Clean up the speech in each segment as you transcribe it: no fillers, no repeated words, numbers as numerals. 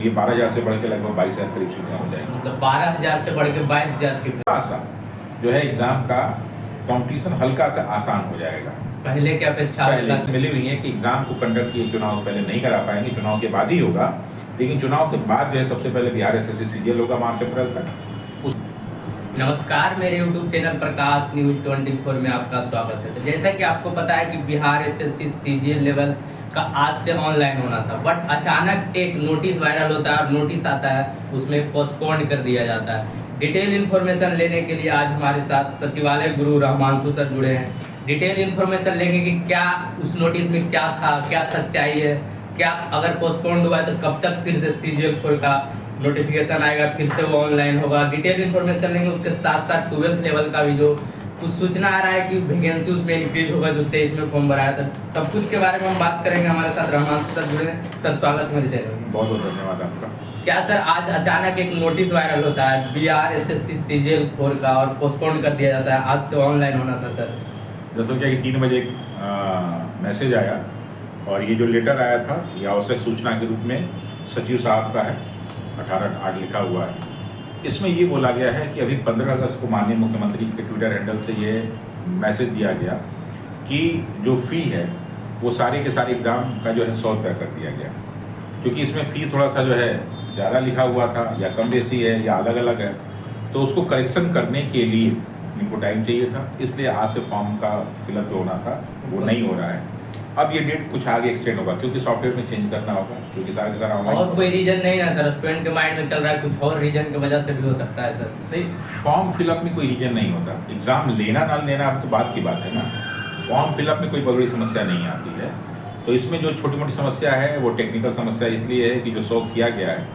ये 12,000 से बढ़ के लगभग 22,000 करीब सीटें हो जाएंगी। मतलब 12,000 से बढ़ के 22,000 सीट। हल्का सा जो है एग्जाम का कंपटीशन हल्का सा आसान हो जाएगा। पहले की अपेक्षा पहले मिली हुई है कि एग्जाम को कंडक्ट किए चुनाव पहले नहीं करा पाएंगे, चुनाव के बाद ही होगा। लेकिन चुनाव के बाद जो है सबसे पहले बिहार एसएससी सीजीएल होगा मार्च अप्रैल तक। नमस्कार, मेरे YouTube चैनल प्रकाश न्यूज 24 में आपका स्वागत है। तो जैसा कि आपको पता है कि बिहार एसएससी सीजीएल लेवल का आज से ऑनलाइन होना था, बट अचानक एक नोटिस वायरल होता है और नोटिस आता है, उसमें पोस्टपोन कर दिया जाता है। डिटेल इन्फॉर्मेशन लेने के लिए आज हमारे साथ सचिवालय गुरु रहमांशु सर जुड़े हैं। डिटेल इन्फॉर्मेशन लेंगे कि क्या उस नोटिस में क्या था, क्या सच्चाई है, क्या अगर पोस्टपोन हुआ है तो कब तक फिर से सीजीएल 4 का नोटिफिकेशन आएगा, फिर से वो ऑनलाइन होगा। डिटेल इन्फॉर्मेशन लेंगे। उसके साथ साथ 12th लेवल का भी जो कुछ सूचना आ रहा है कि वैकेंसी उसमें इंक्रीज होगा, जो 23 में फॉर्म भराया था, सब कुछ के बारे में हम बात करेंगे। हमारे साथ रहमांशु सर जुड़े हैं। सर स्वागत मेरे चैनल में। बहुत बहुत धन्यवाद आपका। क्या सर आज अचानक एक नोटिस वायरल होता है बिहार एसएससी सीजीएल 4 का और पोस्टपोन कर दिया जाता है, आज से ऑनलाइन होना था सर। दरअसल क्या कि 3 बजे मैसेज आया और ये जो लेटर आया था ये आवश्यक सूचना के रूप में सचिव साहब का है, 18/8 लिखा हुआ है। इसमें ये बोला गया है कि अभी 15 अगस्त को माननीय मुख्यमंत्री के ट्विटर हैंडल से ये मैसेज दिया गया कि जो फ़ी है वो सारे के सारे एग्ज़ाम का जो है 100 रुपया कर दिया गया, क्योंकि इसमें फ़ी थोड़ा सा जो है ज़्यादा लिखा हुआ था या कम बेसी है या अलग अलग है, तो उसको करेक्शन करने के लिए इनको टाइम चाहिए था। इसलिए आज से फॉर्म का फिलअप जो होना था वो नहीं हो रहा है। अब ये डेट कुछ आगे एक्सटेंड होगा क्योंकि सॉफ्टवेयर में चेंज करना होगा, क्योंकि सारा का सारा और कोई रीजन नहीं है सर, स्टूडेंट के माइंड में चल रहा है कुछ और रीजन की वजह से भी हो सकता है सर। नहीं, फॉर्म फिलअप में कोई रीजन नहीं होता। एग्जाम लेना ना लेना अब तो बात की बात है ना। फॉर्म फिलअप में कोई बड़ी समस्या नहीं आती है। तो इसमें जो छोटी मोटी समस्या है वो टेक्निकल समस्या इसलिए है कि जो 100 किया गया है,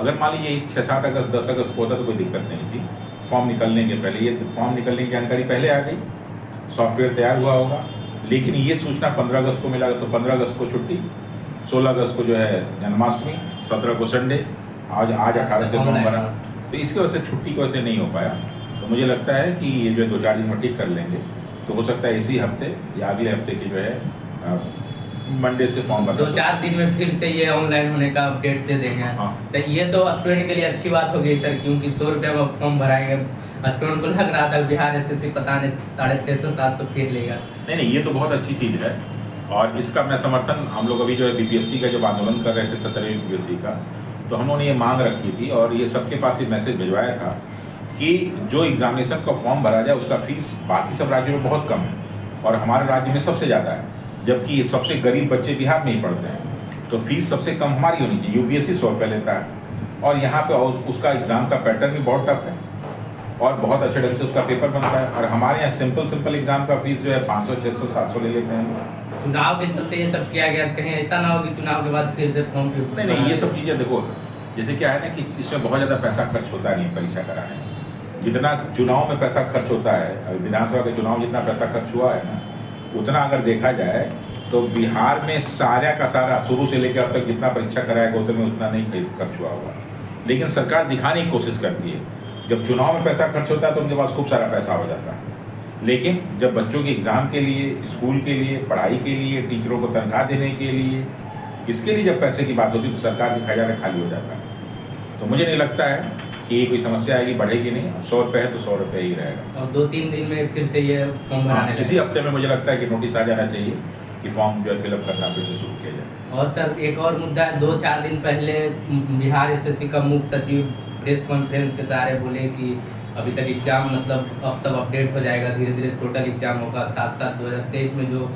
अगर मान लीजिए 6-7 अगस्त 10 अगस्त को होता तो कोई दिक्कत नहीं थी। फॉर्म निकलने के पहले ये फॉर्म निकलने की जानकारी पहले आ गई, सॉफ्टवेयर तैयार हुआ होगा। लेकिन ये सूचना 15 अगस्त को मिला तो 15 अगस्त को छुट्टी, 16 अगस्त को जो है जन्माष्टमी, 17 को संडे, आज 18 से फॉर्म भरा, तो इसकी वजह से छुट्टी की वजह से नहीं हो पाया। तो मुझे लगता है कि ये जो 2-4 दिन में ठीक कर लेंगे, तो हो सकता है इसी हफ्ते या अगले हफ्ते की जो है मंडे से फॉर्म भरा 2-4 दिन में फिर से ये ऑनलाइन होने का अपडेट दे देंगे। हाँ। तो ये तो स्टूडेंट के लिए अच्छी बात होगी सर, क्योंकि 100 रुपये में फॉर्म भराएंगे। स्टूडेंट को लग रहा था बिहार एसएससी पता नहीं 650-700 फीस लेगा। नहीं, ये तो बहुत अच्छी चीज़ है और इसका मैं समर्थन, हम लोग अभी जो है बीपीएससी का जब आंदोलन कर रहे थे 17वीं बीपीएससी का, तो हम लोगों ने ये मांग रखी थी और ये सबके पास ये मैसेज भिजवाया था कि जो एग्जामिनेशन का फॉर्म भरा जाए उसका फीस बाकी सब राज्यों में बहुत कम है और हमारे राज्य में सबसे ज़्यादा है, जबकि सबसे गरीब बच्चे बिहार में ही पढ़ते हैं। तो फीस सबसे कम हमारी होनी चाहिए। यूपीएससी 100 रुपये लेता है और यहाँ पे उसका एग्ज़ाम का पैटर्न भी बहुत टफ है और बहुत अच्छे ढंग से उसका पेपर बनता है। और हमारे यहाँ सिंपल एग्जाम का फीस जो है 500, 600, 700 ले लेते हैं। चुनाव के चलते ये सब किया गया, कहीं ऐसा ना हो कि चुनाव के बाद फिर से फॉर्म नहीं, ये सब चीज़ें देखो, जैसे क्या है ना कि इसमें बहुत ज़्यादा पैसा खर्च होता नहीं परीक्षा कराने में। जितना चुनाव में पैसा खर्च होता है, अभी विधानसभा के चुनाव जितना पैसा खर्च हुआ है ना, उतना अगर देखा जाए तो बिहार में सारा का सारा शुरू से लेकर अब तक जितना परीक्षा कराया गया उतना नहीं खर्च हुआ होगा। लेकिन सरकार दिखाने की कोशिश करती है, जब चुनाव में पैसा खर्च होता है तो उनके पास खूब सारा पैसा हो जाता है। लेकिन जब बच्चों के एग्ज़ाम के लिए, स्कूल के लिए, पढ़ाई के लिए, टीचरों को तनख्वाह देने के लिए, इसके लिए जब पैसे की बात होती है तो सरकार के खजाना खाली हो जाता है। तो मुझे नहीं लगता है कि ये कोई समस्या आएगी, बढ़ेगी नहीं। 100 रुपये है तो 100 रुपये ही रहेगा। और 2-3 दिन में फिर से ये फॉर्म भराने इसी हफ्ते में मुझे लगता है कि नोटिस आ जाना चाहिए कि फॉर्म जो है फिलअप करना फिर से शुरू किया जाए। और सर एक और मुद्दा है, 2-4 दिन पहले बिहार एसएससी का मुख्य सचिव प्रेस कॉन्फ्रेंस के सहारे बोले कि अभी तक एग्ज़ाम मतलब अब सब अपडेट हो जाएगा, धीरे धीरे टोटल एग्ज़ाम होगा। साथ 2023 में जो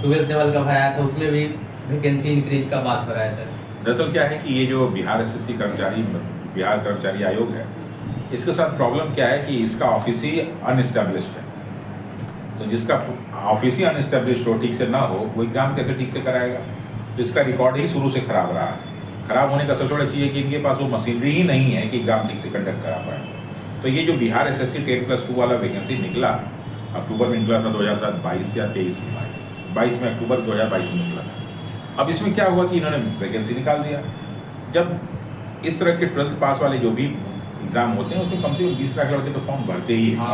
12th लेवल का भराया था उसमें भी वैकेंसी इंक्रीज का बात हो रहा है सर। दरअसल क्या है कि ये जो बिहार एसएससी बिहार कर्मचारी आयोग है, इसके साथ प्रॉब्लम क्या है कि इसका ऑफिस ही अनएस्टेब्लिश्ड है। तो जिसका ऑफिस ही अनएस्टेब्लिश्ड हो, ठीक से ना हो, वो एग्ज़ाम कैसे ठीक से कराएगा। तो इसका रिकॉर्ड ही शुरू से खराब रहा है। खराब होने का सबसे बड़ा चीज़ है कि इनके पास वो मशीनरी ही नहीं है कि एग्ज़ाम ठीक से कंडक्ट करा पाए। तो ये जो बिहार एसएससी 10+2 वाला वैकेंसी निकला, अक्टूबर में निकला था 2022 या 23 में, 22 में, अक्टूबर 2022 में निकला था। अब इसमें क्या हुआ कि इन्होंने वैकेंसी निकाल दिया। जब इस तरह के 12th पास वाले जो भी एग्ज़ाम होते हैं उसमें कम से कम 20 लाख लड़के तो फॉर्म भरते ही हैं।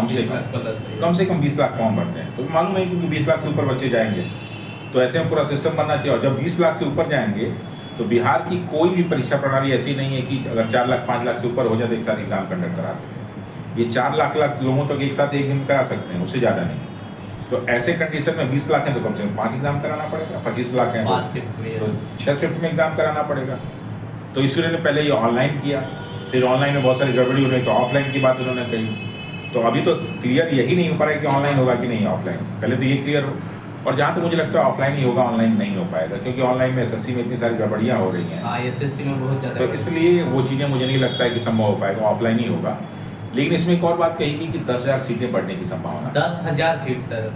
कम से कम 20 लाख फॉर्म भरते हैं। तो मालूम है कि 20 लाख से ऊपर बच्चे जाएंगे, तो ऐसे में पूरा सिस्टम बनना चाहिए। और जब 20 लाख से ऊपर जाएंगे तो बिहार की कोई भी परीक्षा प्रणाली ऐसी नहीं है कि अगर 4 लाख 5 लाख से ऊपर हो जाए तो एक साथ एग्जाम कंडक्ट करा सके। ये 4 लाख लोगों तक एक साथ एक दिन करा सकते हैं, उससे ज़्यादा नहीं। तो ऐसे कंडीशन में 20 लाख है तो कम से कम 5 एग्जाम कराना पड़ेगा, 25 लाख है तो 6 शिफ्ट में एग्जाम कराना पड़ेगा। तो इसलिए ने पहले ये ऑनलाइन किया, फिर ऑनलाइन में बहुत सारी गड़बड़ी हो रही तो ऑफलाइन की बात उन्होंने कही। तो अभी तो क्लियर यही नहीं हो पा रहा है कि ऑनलाइन होगा कि नहीं ऑफलाइन, पहले तो ये क्लियर हो। और जहाँ तक मुझे लगता है ऑफलाइन ही होगा, ऑनलाइन नहीं हो पाएगा, क्योंकि ऑनलाइन में एसएससी में इतनी सारी गड़बड़ियाँ हो रही हैं। एसएससी में बहुत ज़्यादा, तो इसलिए वो चीज़ें मुझे नहीं लगता है कि संभव हो पाएगा, ऑफलाइन ही होगा। लेकिन इसमें एक और बात कही गई कि 10,000 सीटें बढ़ने की संभावना। 10,000 सीट सर?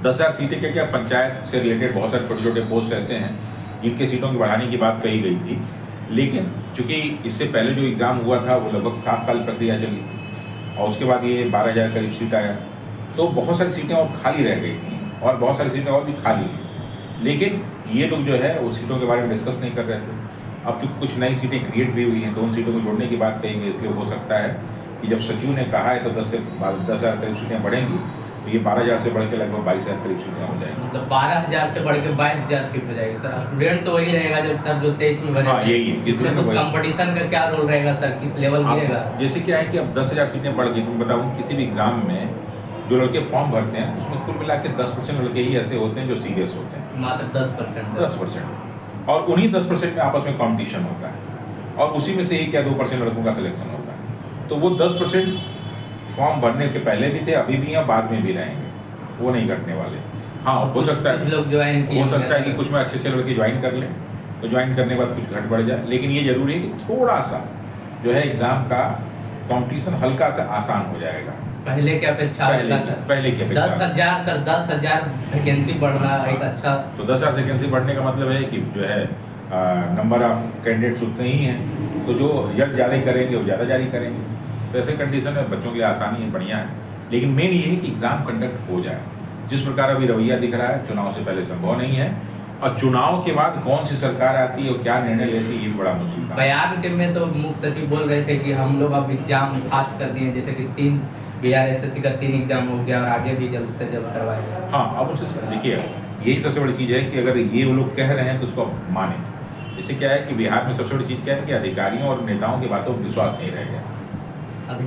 10,000 सीटें क्या पंचायत से रिलेटेड बहुत सारे छोटे छोटे पोस्ट ऐसे हैं जिनके सीटों की बढ़ाने की बात कही गई थी। लेकिन चूंकि इससे पहले जो एग्ज़ाम हुआ था वो लगभग 7 साल प्रक्रिया चली और उसके बाद ये 12,000 करीब सीट आया, तो बहुत सारी सीटें और खाली रह गई थी और बहुत सारी सीटें और भी खाली हैं। लेकिन ये लोग जो है उस सीटों के बारे में डिस्कस नहीं कर रहे थे। अब चूँकि कुछ नई सीटें क्रिएट भी हुई हैं तो उन सीटों को जोड़ने की बात कहेंगे, इसलिए हो सकता है कि जब सचिव ने कहा है तो 10,000 करीब सीटें बढ़ेंगी, तो ये 12,000 से बढ़ के लगभग 22,000 करीब सीटें हो जाएंगी। मतलब 12,000 से बढ़ के 22,000 सीट हो जाएगी सर। स्टूडेंट तो वही रहेगा जब सर जो 23 में हाँ, यही है। इसमें कुछ कंपटीशन का क्या रोल रहेगा सर, किस लेवल मिलेगा? जैसे क्या है कि अब 10,000 सीटें बढ़ गई, तुम बताऊँ किसी भी एग्जाम में जो लड़के फॉर्म भरते हैं उसमें कुल मिला के 10% लड़के ही ऐसे होते हैं जो सीरियस होते हैं, मात्र 10%। 10%। और उन्हीं 10% में आपस में कॉम्पिटिशन होता है और उसी में से 1 या 2% लड़कों का सिलेक्शन होता है। तो वो 10% फॉर्म भरने के पहले भी थे, अभी भी हैं, बाद में भी रहेंगे, वो नहीं घटने वाले। हाँ, हो सकता है लोग ज्वाइन हो सकता है कि कुछ में अच्छे लड़के ज्वाइन कर लें, तो ज्वाइन करने के बाद कुछ घट बढ़ जाए। लेकिन ये जरूरी है कि थोड़ा सा जो है एग्जाम का कंपटीशन हल्का सा आसान हो जाएगा पहले की अपेक्षा। पहले की अपेक्षा 10,000 सर, 10,000 वैकेंसी बढ़ना एक अच्छा। तो 10,000 वैकेंसी बढ़ने का मतलब है कि जो है नंबर ऑफ कैंडिडेट्स उतने ही हैं, तो जो रिजल्ट जारी करेंगे वो ज़्यादा जारी करेंगे। तो ऐसे कंडीशन में बच्चों के लिए आसानी है, बढ़िया है। लेकिन मेन ये है कि एग्ज़ाम कंडक्ट हो जाए। जिस प्रकार अभी रवैया दिख रहा है चुनाव से पहले संभव नहीं है, और चुनाव के बाद कौन सी सरकार आती है और क्या निर्णय लेती है ये बड़ा मुश्किल है। बयान के में तो मुख्य सचिव बोल रहे थे कि हम लोग अब एग्जाम फास्ट कर दिए, जैसे कि 3 बिहार एसएससी का 3 एग्जाम हो गया और आगे भी जल्द से जल्द करवाएंगे। हाँ, अब उनसे देखिए यही सबसे बड़ी चीज़ है कि अगर ये वो लोग कह रहे हैं तो उसको माने। इससे क्या है कि बिहार में सबसे बड़ी चीज़ क्या है कि अधिकारियों और नेताओं की बातों पर विश्वास नहीं रह गया।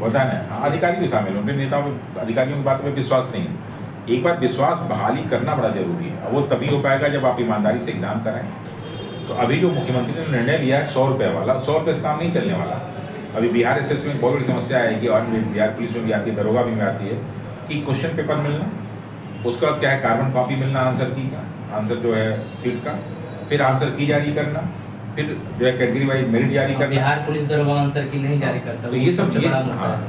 होता है ना, अधिकारी भी शामिल होंगे, नेताओं अधिकारियों की बातों पर विश्वास नहीं है। एक बार विश्वास बहाली करना बड़ा जरूरी है, वो तभी हो पाएगा जब आप ईमानदारी से एग्जाम कराएं। तो अभी जो मुख्यमंत्री ने निर्णय लिया है 100 रुपये वाला, 100 रुपये से काम नहीं चलने वाला। अभी बिहार एसएससी में बहुत बड़ी समस्या है कि और बिहार पुलिस में भी आती है, दरोगा भी में आती है कि क्वेश्चन पेपर मिलना, उसका क्या है कार्बन कॉपी मिलना आंसर की का, आंसर जो है सीट का, फिर आंसर की जारी करना, फिर जो है कैटेगरी वाइज मेरिट जारी करना। बिहार पुलिस दरोगा आंसर की नहीं जारी करता, तो ये सब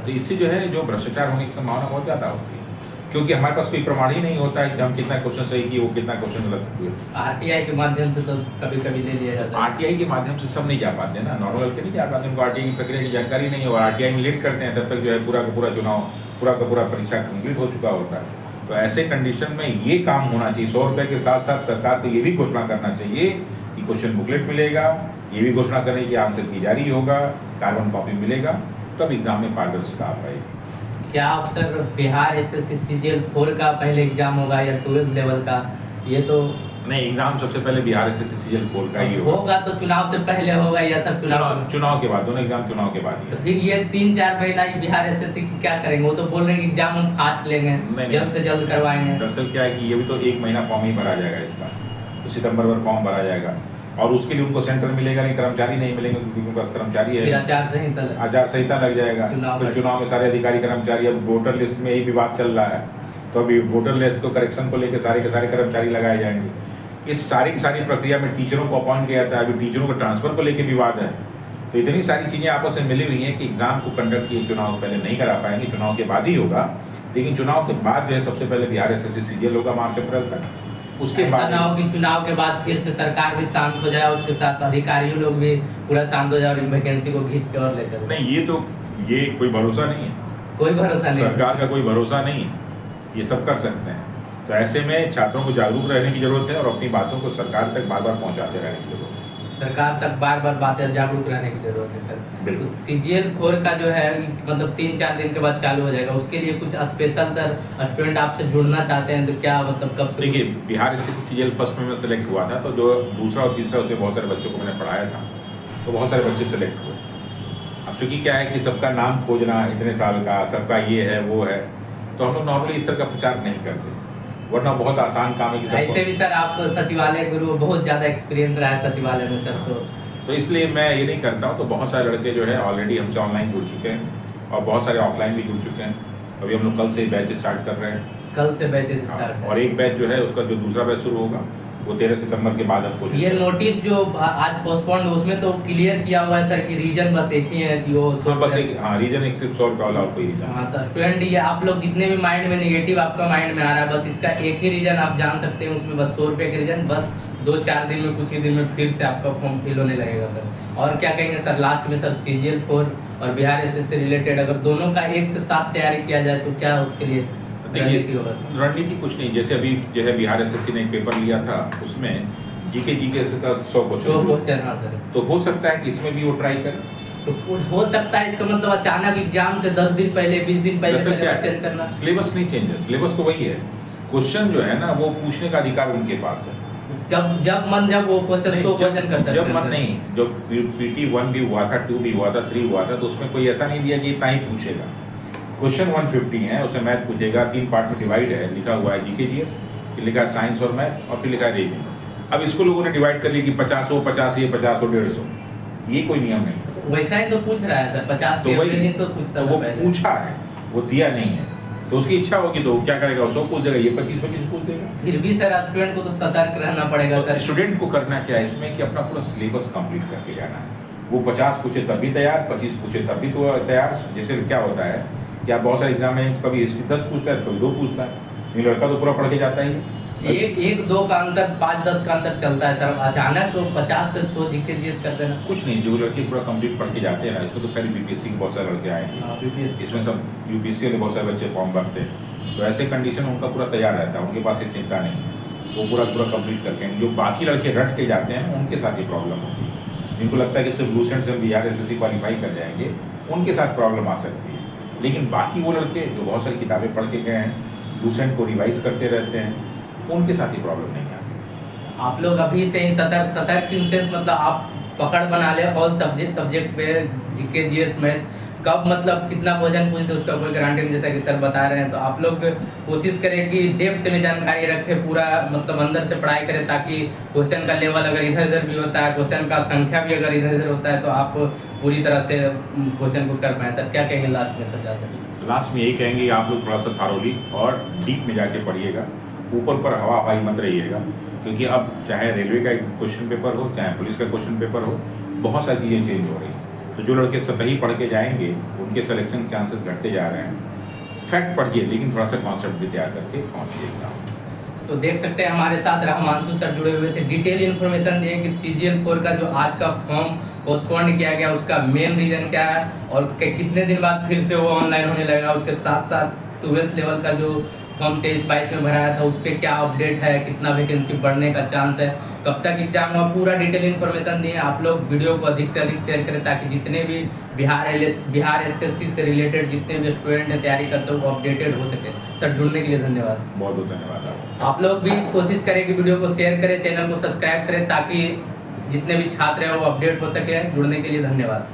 तो इससे जो है जो भ्रष्टाचार होने की संभावना बहुत ज़्यादा होती है, क्योंकि हमारे पास कोई प्रमाण ही नहीं होता है कि हम कितना क्वेश्चन सही किए, वो कितना क्वेश्चन गलत हुए। आरटीआई के माध्यम से तो कभी कभी ले लिया जाता है। आरटीआई के माध्यम से सब नहीं जा पाते ना, नॉर्मल के नहीं जा पाते, उनको आरटीआई की प्रक्रिया की जानकारी नहीं हो, आरटीआई में लेट करते हैं, तब तक जो है पूरा का पूरा चुनाव, पूरा का पूरा परीक्षा कंप्लीट हो चुका होता है। तो ऐसे कंडीशन में ये काम होना चाहिए। 100 रुपये के साथ साथ सरकार को ये भी घोषणा करना चाहिए कि क्वेश्चन बुकलेट मिलेगा, ये भी घोषणा करें कि आंसर की जारी होगा, कार्बन कॉपी मिलेगा, तब एग्जाम में पारदर्शिता आ पाएगी। क्या अक्सर बिहार एसएससी सीजीएल 4 का पहले एग्जाम होगा या 12th लेवल का? ये तो नहीं, एग्जाम सबसे पहले बिहार एसएससी सीजीएल 4 का ही होगा। तो चुनाव से पहले होगा या सब चुनाव के बाद? दोनों एग्जाम चुनाव के बाद। तो फिर ये 3-4 महीना बिहार एसएससी की क्या करेंगे? वो तो बोल रहे हैं कि एग्जाम हम फास्ट लेंगे, जल्द से जल्द करवाएंगे। दरअसल क्या है कि ये भी तो 1 महीना फॉर्म ही भरा जाएगा इसका, तो सितंबर में फॉर्म भरा जाएगा और उसके लिए उनको सेंटर मिलेगा नहीं, कर्मचारी नहीं मिलेंगे क्योंकि उनके पास कर्मचारी है। आचार संहिता लग जाएगा, फिर चुनाव में सारे अधिकारी कर्मचारी, अब वोटर लिस्ट में यही विवाद चल रहा है, तो अभी वोटर लिस्ट को करेक्शन को लेकर सारे के सारे कर्मचारी लगाए जाएंगे। इस सारी की सारी प्रक्रिया में टीचरों को अपॉइंट किया जाता है, अभी टीचरों को ट्रांसफर को लेकर विवाद है। तो इतनी सारी चीज़ें आपस में मिली हुई हैं कि एग्जाम को कंडक्ट किए चुनाव पहले नहीं करा पाएंगे, चुनाव के बाद ही होगा। लेकिन चुनाव के बाद जो है सबसे पहले बिहार एसएससी सीजीएल होगा मार्च अप्रैल तक। उसके बाद ना हो कि चुनाव के बाद फिर से सरकार भी शांत हो जाए, उसके साथ अधिकारियों लोग भी पूरा शांत हो जाए और वैकेंसी को खींच के और ले चले। नहीं, ये कोई भरोसा नहीं है, कोई भरोसा नहीं, सरकार का कोई भरोसा नहीं है, ये सब कर सकते हैं। तो ऐसे में छात्रों को जागरूक रहने की जरूरत है और अपनी बातों को सरकार तक बार बार पहुंचाते रहने की जरूरत है। सरकार तक बार बार बातें जागरूक रहने की जरूरत है सर। बिल्कुल। तो CGL 4 का जो है मतलब 3-4 दिन के बाद चालू हो जाएगा, उसके लिए कुछ स्पेशल सर स्टूडेंट आपसे जुड़ना चाहते हैं तो क्या मतलब कब से? देखिए, बिहार SSC CGL फर्स्ट में मैं सेलेक्ट हुआ था, तो जो दूसरा और तीसरा उसमें बहुत सारे बच्चों को मैंने पढ़ाया था, तो बहुत सारे बच्चे सेलेक्ट हुए। अब चूँकि क्या है कि सबका नाम खोजना इतने साल का, सबका ये है वो है, तो हम लोग नॉर्मली इस तरह का प्रचार नहीं करते, वरना बहुत आसान काम है कि सबको। ऐसे भी सर आप सचिवालय गुरु, बहुत ज़्यादा एक्सपीरियंस रहा है सचिवालय में सर, तो इसलिए मैं ये नहीं करता हूँ। तो बहुत सारे लड़के जो है ऑलरेडी हमसे ऑनलाइन जुड़ चुके हैं और बहुत सारे ऑफलाइन भी जुड़ चुके हैं। अभी हम लोग कल से बैच स्टार्ट कर रहे हैं। कल से बैचेस स्टार्ट है। और एक बैच जो है उसका जो दूसरा बैच शुरू होगा वो 13 सितंबर के बाद हमको। ये नोटिस जो आज पोस्टपोन्ड, उसमें तो क्लियर किया हुआ है सर कि रीजन बस एक ही है कि वो बस एक, हाँ, रीजन एक सिर्फ 100 रुपये वाला कोई रीजन। हाँ, तो स्टूडेंट ये आप लोग जितने भी माइंड में नेगेटिव आपका माइंड में आ रहा है, बस इसका एक ही रीजन आप जान सकते हैं, उसमें बस 100 रुपये का रीजन, बस 2-4 दिन में, कुछ ही दिन में फिर से आपका फॉर्म फिल होने लगेगा सर। और क्या कहेंगे सर लास्ट में सर, CGL 4 और बिहार SSC से रिलेटेड अगर दोनों का एक से साथ तैयारी किया जाए तो क्या उसके लिए रणनीति होगा? रणनीति कुछ नहीं, जैसे अभी जो है बिहार SSC ने एक पेपर लिया था, उसमें जीके का 100 क्वेश्चन। हाँ सर, तो हो सकता है कि इसमें भी वो ट्राई करें। तो हो सकता है इसका मतलब अचानक एग्जाम से 10 दिन पहले, 20 दिन पहले सिलेबस चेंज करना? सिलेबस नहीं चेंज है, सिलेबस तो वही है। क्वेश्चन जो है ना वो पूछने का अधिकार उनके पास है। जब वो क्वेश्चन 100 क्वेश्चन कर सकते हैं। जब मन नहीं, जो PT 1 भी हुआ था, 2 भी हुआ था, 3 हुआ था, तो उसमें कोई ऐसा नहीं दिया कि इतना ही पूछेगा। क्वेश्चन 150 है, उसमें मैथ पूछेगा, 3 पार्ट में डिवाइड है, लिखा हुआ है GK GS, फिर लिखा है साइंस और मैथ, और फिर लिखा है रीजनिंग। अब इसको लोगों ने डिवाइड कर लिया कि 50 हो, 50 ये, 50 हो, 150। ये कोई नियम नहीं। वैसा ही तो पूछ रहा है सर, 50 तो के नहीं तो पूछता वो पूछा है, वो दिया नहीं है, तो उसकी इच्छा होगी तो क्या करेगा, 100 पूछ देगा, ये 25-25 पूछ देगा। फिर भी सर स्टूडेंट को तो सतर्क रहना पड़ेगा सर। स्टूडेंट को करना क्या है इसमें कि अपना पूरा सिलेबस कंप्लीट करके जाना है। वो 50 पूछे तब भी तैयार, 25 पूछे तब भी तो तैयार। जैसे क्या होता है कि आप बहुत सारे एग्जाम में कभी हिस्ट्री 10 पूछता है, कभी 2 पूछता है, ये लड़का तो पूरा पढ़ के जाता ही है। एक 2 का अंतर, 5-10 का अंतर चलता है सर, अचानक तो 50 से 100 GK GS कर देना। कुछ नहीं, जो लड़के पूरा कंप्लीट पढ़ के जाते हैं ना, इसमें तो पहले BPSC के बहुत सारे लड़के आए थे, इसमें सब UPSC के बहुत सारे बच्चे फॉर्म भरते हैं, तो ऐसे कंडीशन उनका पूरा तैयार रहता है, उनके पास ये चिंता नहीं है, वो पूरा कंप्लीट करके हैं। जो बाकी लड़के रट के जाते हैं उनके साथ ये प्रॉब्लम होती है। जिनको लगता है कि सिर्फ लूसेंट से बिहार SSC क्वालिफाई कर जाएंगे, उनके साथ प्रॉब्लम आ सकती है। लेकिन बाकी वो लड़के जो बहुत सारी किताबें पढ़ के गए हैं, लूसेंट को रिवाइज करते रहते हैं, उनके साथ ही प्रॉब्लम नहीं आती। आप लोग अभी से ही सतर्क इन सेंस, मतलब आप पकड़ बना ले ऑल सब्जेक्ट पे, GK GS मैथ, कब मतलब कितना क्वेश्चन पूछ दे उसका कोई गारंटी नहीं, जैसा कि सर बता रहे हैं। तो आप लोग कोशिश करें कि डेप्थ में जानकारी रखें, पूरा मतलब अंदर से पढ़ाई करें, ताकि क्वेश्चन का लेवल अगर इधर उधर भी होता है, क्वेश्चन का संख्या भी अगर इधर उधर होता है, तो आप पूरी तरह से क्वेश्चन को कर पाएँ। सर क्या कहेंगे लास्ट में? सर जाते हैं लास्ट में यही कहेंगे, आप लोग थोड़ा सा थारोली और डीप में जाके पढ़िएगा, ऊपर पर हवा हवाई मत रहिएगा, क्योंकि अब चाहे रेलवे का क्वेश्चन पेपर हो, चाहे पुलिस का क्वेश्चन पेपर हो, बहुत सारी चीज़ें चेंज हो रही हैं। तो जो लड़के सतही पढ़ के जाएंगे उनके सिलेक्शन के चांसेस घटते जा रहे हैं। फैक्ट पढ़िए, लेकिन थोड़ा सा कॉन्सेप्ट भी तैयार करके पहुँचिएगा। तो देख सकते हैं हमारे साथ रहमांशु सर जुड़े हुए थे, डिटेल इन्फॉर्मेशन दिए कि CGL 4 का जो आज का फॉर्म पोस्टपोन्ड किया गया उसका मेन रीजन क्या है और कितने दिन बाद फिर से वो ऑनलाइन होने लगा। उसके साथ साथ 12th लेवल का जो फॉर्म 23-22 में भराया था उस पर क्या अपडेट है, कितना वैकेंसी बढ़ने का चांस है, कब तक एग्जाम हुआ, पूरा डिटेल इन्फॉर्मेशन दिए। आप लोग वीडियो को अधिक से अधिक शेयर करें ताकि जितने भी बिहार SSC से रिलेटेड जितने भी स्टूडेंट हैं तैयारी करते हो वो अपडेटेड हो सके। सर जुड़ने के लिए धन्यवाद। बहुत बहुत धन्यवाद। आप लोग भी कोशिश करें कि वीडियो को शेयर करें, चैनल को सब्सक्राइब करें ताकि जितने भी छात्र हैं वो अपडेट हो सके। जुड़ने के लिए धन्यवाद।